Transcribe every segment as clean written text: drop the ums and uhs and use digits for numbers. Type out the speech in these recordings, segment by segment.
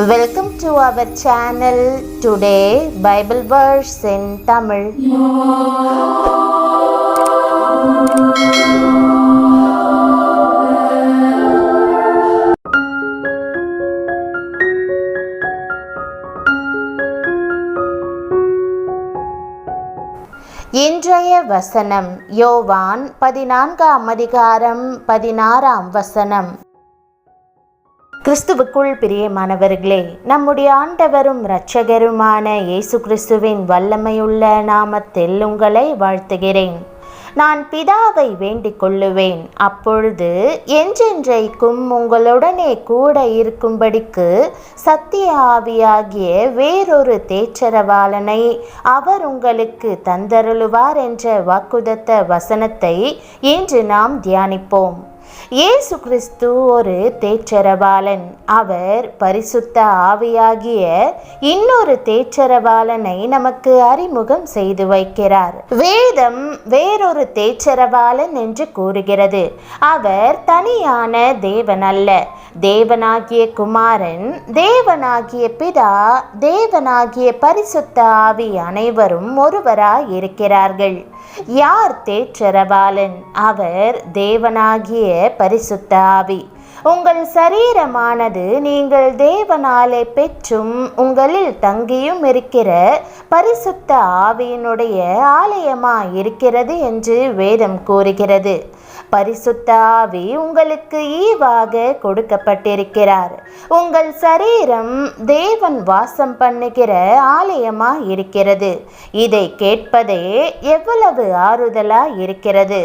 Welcome to our channel. Today Bible verse in Tamil. இன்றைய வசனம் யோவான் 14ஆம் அதிகாரம் 16ஆம் வசனம். கிறிஸ்துவுக்குள் பிரியமானவர்களே, நம்முடைய ஆண்டவரும் இரட்சகருமான இயேசு கிறிஸ்துவின் வல்லமையுள்ள நாமத்தில் உங்களை வாழ்த்துகிறேன். நான் பிதாவை வேண்டிக் கொள்ளுவேன், அப்பொழுது என்றென்றைக்கும் உங்களுடனே கூட இருக்கும்படிக்கு சத்திய ஆவியாகிய வேறொரு தேற்றரவாளனை அவர் உங்களுக்கு தந்தருளுவார் என்ற வாக்குதத்த வசனத்தை இன்று நாம் தியானிப்போம். இயேசு கிறிஸ்து ஒரு தேற்றரவாளன். அவர் பரிசுத்த ஆவியாகிய இன்னொரு தேற்றரவாளனை நமக்கு அறிமுகம் செய்து வைக்கிறார். வேதம் வேறொரு தேற்றரவாளன் என்று கூறுகிறது. அவர் தனியான தேவன் அல்ல. தேவனாகிய குமாரன், தேவனாகிய பிதா, தேவனாகிய பரிசுத்த ஆவி அனைவரும் ஒருவராய் இருக்கிறார்கள். யார் தேற்றரவாளன்? அவர் தேவனாகிய பரிசுத்த ஆவி. உங்கள் சரீரமானது நீங்கள் தேவனாலே பெற்றும் உங்களில் தங்கியும் இருக்கிற பரிசுத்த ஆவியினுடைய ஆலயமாய் இருக்கிறது என்று வேதம் கூறுகிறது. பரிசுத்த ஆவி உங்களுக்கு ஈவாக கொடுக்கப்பட்டிருக்கிறார். உங்கள் சரீரம் தேவன் வாசம் பண்ணுகிற ஆலயமாய் இருக்கிறது. இதை கேட்பதே எவ்வளவு ஆறுதலாய் இருக்கிறது.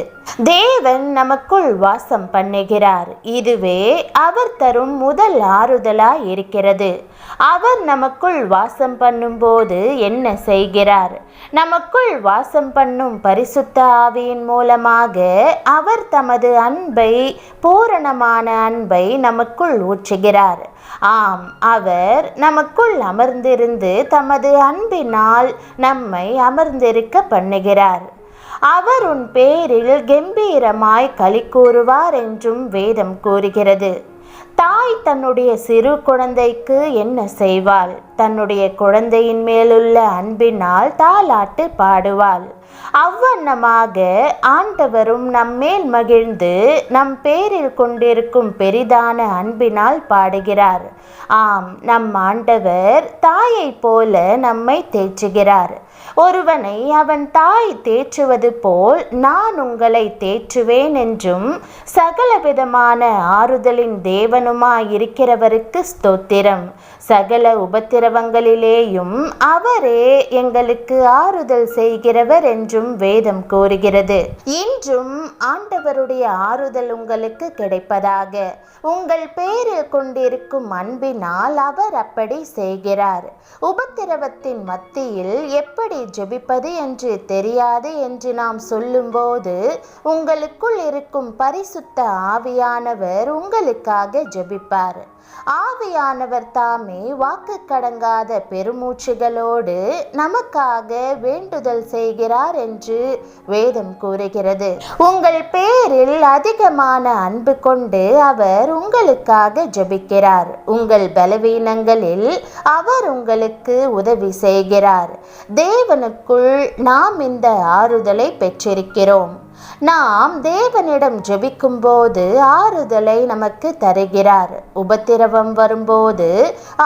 தேவன் நமக்குள் வாசம் பண்ணுகிறார். இதுவே அவர் தரும் முதல் ஆறுதலாய் இருக்கிறது. அவர் நமக்குள் வாசம் பண்ணும்போது என்ன செய்கிறார்? நமக்குள் வாசம் பண்ணும் பரிசுத்த ஆவியின் மூலமாக அவர் தமது அன்பை, பூரணமான அன்பை நமக்குள் ஊற்றுகிறார். ஆம், அவர் நமக்குள் அமர்ந்திருந்து தமது அன்பினால் நம்மை அமர்ந்திருக்க பண்ணுகிறார். அவர் உன் பேரில் கம்பீரமாய் களி கூறுவார் என்றும் வேதம் கூறுகிறது. தாய் தன்னுடைய சிறு குழந்தைக்கு என்ன செய்வாள்? தன்னுடைய குழந்தையின் மேலுள்ள அன்பினால் தாலாட்டு பாடுவாள். அவ்வண்ணமாக ஆண்டவரும் நம்மேல் மகிழ்ந்து நம் பேரில் கொண்டிருக்கும் பெரிதான அன்பினால் பாடுகிறார். ஆம், நம் ஆண்டவர் தாயை போல நம்மை தேற்றுகிறார். ஒருவனை அவன் தாய் தேற்றுவது போல் நான் உங்களை தேற்றுவேன் என்றும் சகலவிதமான ஆறுதலின் தேவனுமாய் இருக்கிறவருக்கு ஸ்தோத்திரம். சகல உபத்திரவங்களிலேயும் அவரே எங்களுக்கு ஆறுதல் செய்கிறவர் என்றும் வேதம் கூறுகிறது. இன்றும் ஆண்டவருடைய ஆறுதல் உங்களுக்கு கிடைப்பதாக. உங்கள் பேரில் கொண்டிருக்கும் அன்பினால் அவர் அப்படி செய்கிறார். உபத்திரவத்தின் மத்தியில் எப்படி ஜெபிப்பது என்று தெரியாது என்று நாம் சொல்லும்போது உங்களுக்குள் இருக்கும் பரிசுத்த ஆவியானவர் உங்களுக்காக ஜெபிப்பார். ஆவியானவர் தாமே வாக்கு கடங்காத பெருமூச்சுகளோடு நமக்காக வேண்டுதல் செய்கிறார் என்று வேதம் கூறுகிறது. உங்கள் பேரில் அதிகமான அன்பு கொண்டு அவர் உங்களுக்காக ஜெபிக்கிறார். உங்கள் பலவீனங்களில் அவர் உங்களுக்கு உதவி செய்கிறார். தேவனுக்குள் நாம் இந்த ஆறுதலை பெற்றிருக்கிறோம். நாம் தேவனிடம் ஜெபிக்கும் போது ஆறுதலை நமக்கு தருகிறார். உபத்திரவம் வரும்போது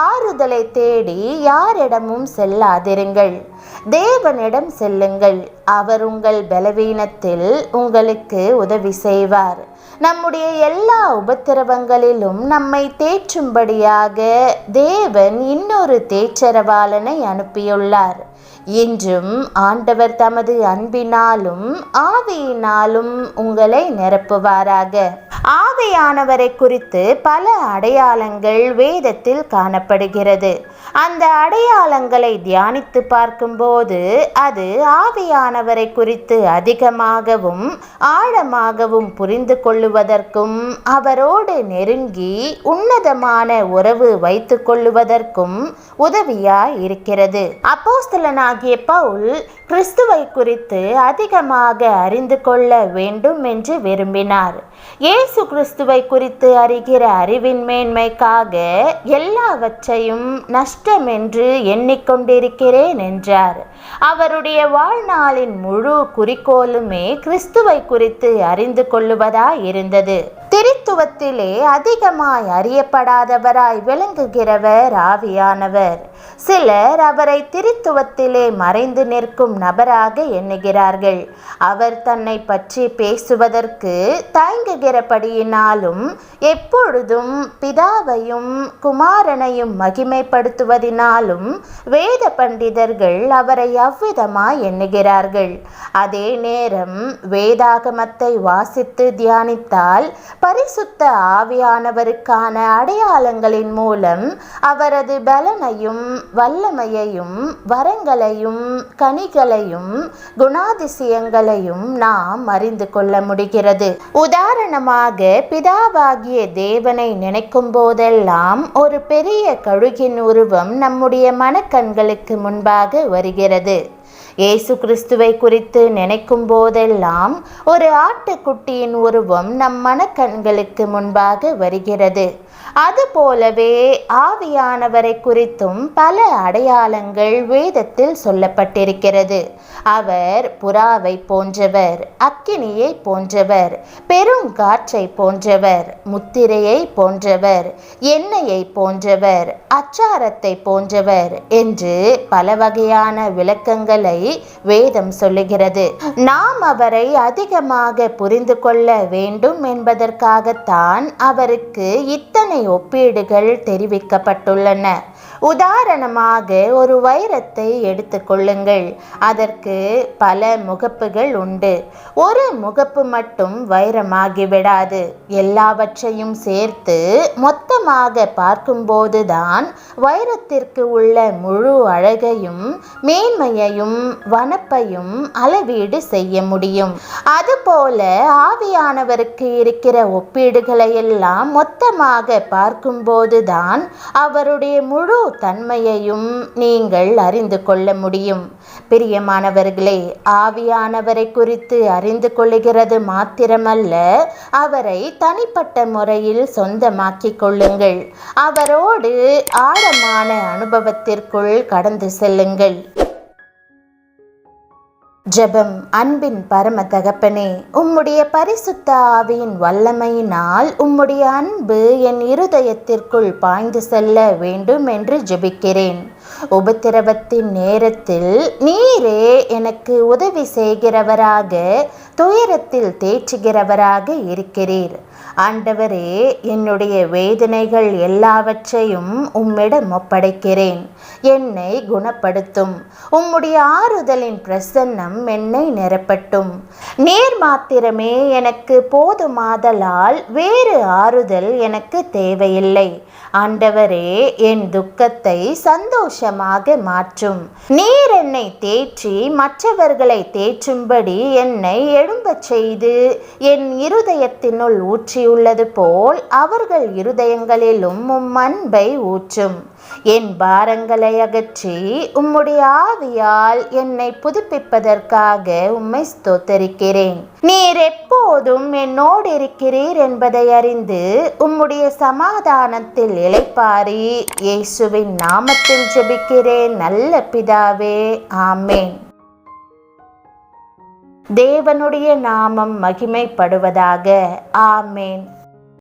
ஆறுதலை தேடி யாரிடமும் செல்லாதிருங்கள், தேவனிடம் செல்லுங்கள். அவர் உங்கள் பலவீனத்தில் உங்களுக்கு உதவி செய்வார். நம்முடைய எல்லா உபத்திரவங்களிலும் நம்மை தேற்றும்படியாக தேவன் இன்னொரு தேற்றரவாளனை அனுப்பியுள்ளார். இன்றும் ஆண்டவர் தமது அன்பினாலும் ஆவியினாலும் உங்களை நிரப்புவாராக. ஆவியானவரை குறித்து பல அடையாளங்கள் வேதத்தில் காணப்படுகிறது. அந்த அடையாளங்களை தியானித்து பார்க்கும்போது அது ஆவியானவரை குறித்து அதிகமாகவும் ஆழமாகவும் புரிந்து கொள்ளுவதற்கும் அவரோடு நெருங்கி உன்னதமான உறவு வைத்து கொள்ளுவதற்கும் உதவியாய் இருக்கிறது. அப்போஸ்தலனாகிய பவுல் கிறிஸ்துவை குறித்து அதிகமாக அறிந்து கொள்ள வேண்டும் என்று விரும்பினார். இயேசு இயேசு கிறிஸ்துவை குறித்து அறிகிற அறிவின் மேன்மைக்காக எல்லாவற்றையும் நஷ்டம் என்று எண்ணிக்கொண்டிருக்கிறேன் என்றார். அவருடைய வாழ்நாளின் முழு குறிக்கோளுமே கிறிஸ்துவை குறித்து அறிந்து கொள்ளுவதாய் இருந்தது. திரித்துவத்திலே அதிகமாய் அறியப்படாதவராய் விளங்குகிறவர் ஆவியானவர். சிலர் அவரை திரித்துவத்திலே மறைந்து நிற்கும் நபராக எண்ணுகிறார்கள். அவர் தன்னை பற்றி பேசுவதற்கு தயங்குகிறபடியினாலும் எப்பொழுதும் பிதாவையும் குமாரனையும் மகிமைப்படுத்துவதினாலும் வேத பண்டிதர்கள் அவரை அவ்விதமாய் எண்ணுகிறார்கள். அதே நேரம் வேதாகமத்தை வாசித்து தியானித்தால் பரிசுத்த ஆவியானவருக்கான அடையாளங்களின் மூலம் அவரது பலனையும் வல்லமையையும் வரங்களையும் கனிகளையும் குணாதிசயங்களையும் நாம் அறிந்து கொள்ள முடிகிறது. உதாரணமாக, பிதாவாகிய தேவனை நினைக்கும் போதெல்லாம் ஒரு பெரிய கழுகின் உருவம் நம்முடைய மனக்கண்களுக்கு முன்பாக வருகிறது. இயேசு கிறிஸ்துவை குறித்து நினைக்கும் போதெல்லாம் ஒரு ஆட்டுக்குட்டியின் உருவம் நம் மனக்கண்களுக்கு முன்பாக வருகிறது. அதுபோலவே ஆவியானவரை குறித்தும் பல அடையாளங்கள் வேதத்தில் சொல்லப்பட்டிருக்கிறது. அவர் புறாவை போன்றவர், அக்கினியை போன்றவர், பெருங்காற்றை போன்றவர், முத்திரையை போன்றவர், எண்ணெயை போன்றவர், அச்சாரத்தை போன்றவர் என்று பல வகையான விளக்கங்களை வேதம் சொல்லுகிறது. நாம் அவரை அதிகமாக புரிந்து கொள்ள வேண்டும் என்பதற்காகத்தான் அவருக்கு இத்தனை ஒப்பீடுகள் தெரிவிக்கப்பட்டுள்ளன. உதாரணமாக, ஒரு வைரத்தை எடுத்துக்கொள்ளுங்கள். அதற்கு பல முகப்புகள் உண்டு. ஒரு முகப்பு மட்டும் வைரமாகிவிடாது. எல்லாவற்றையும் சேர்த்து மொத்தமாக பார்க்கும்போதுதான் வைரத்திற்கு உள்ள முழு அழகையும் மேன்மையையும் வனப்பையும் அளவீடு செய்ய முடியும். அதுபோல ஆவியானவருக்கு இருக்கிற ஒப்பீடுகளை எல்லாம் மொத்தமாக பார்க்கும்போதுதான் அவருடைய முழு தன்மையையும் நீங்கள் அறிந்து கொள்ள முடியும். பிரியமானவர்களே, ஆவியானவரை குறித்து அறிந்து கொள்ளுகிறது மாத்திரமல்ல, அவரை தனிப்பட்ட முறையில் சொந்தமாக்கிக் கொள்ளுங்கள். அவரோடு ஆழமான அனுபவத்திற்குள் கடந்து செல்லுங்கள். ஜெபம். அன்பின் பரம தகப்பனே, உம்முடைய பரிசுத்த ஆவியின் வல்லமையினால் உம்முடைய அன்பு என் இருதயத்திற்குள் பாய்ந்து செல்ல வேண்டும் என்று ஜெபிக்கிறேன். உபத்திரவத்தின் நேரத்தில் நீரே எனக்கு உதவி செய்கிறவராக, துயரத்தில் தேற்றுகிறவராக இருக்கிறீர். ஆண்டவரே, என்னுடைய வேதனைகள் எல்லாவற்றையும் உம்மிடம் ஒப்படைக்கிறேன். என்னை குணப்படுத்தும். உம்முடைய ஆறுதலின் பிரசன்னம் என்னை நிரப்பட்டும். நீர் மாத்திரமே எனக்கு போதுமாதலால் வேறு ஆறுதல் எனக்கு தேவையில்லை. ஆண்டவரே, என் துக்கத்தை சந்தோஷமாக மாற்றும். நீர் என்னை தேற்றி மற்றவர்களை தேற்றும்படி என்னை எழும்பச் செய்து என் இருதயத்தினுள் ஊற்றியுள்ளது போல் அவர்கள் இருதயங்களிலும் உம் அன்பை ஊற்றும். என் பாரங்களை அகற்றி உம்முடைய ஆவியால் என்னை புதுப்பிப்பதற்காக உம்மை ஸ்தோத்தரிக்கிறேன். நீர் எப்போதும் என்னோடு இருக்கிறீர் என்பதை அறிந்து உம்முடைய சமாதானத்தில் இளைப்பாரி இயேசுவின் நாமத்தில் ஜெபிக்கிறேன் நல்ல பிதாவே, ஆமேன். தேவனுடைய நாமம் மகிமைப்படுவதாக. ஆமேன்.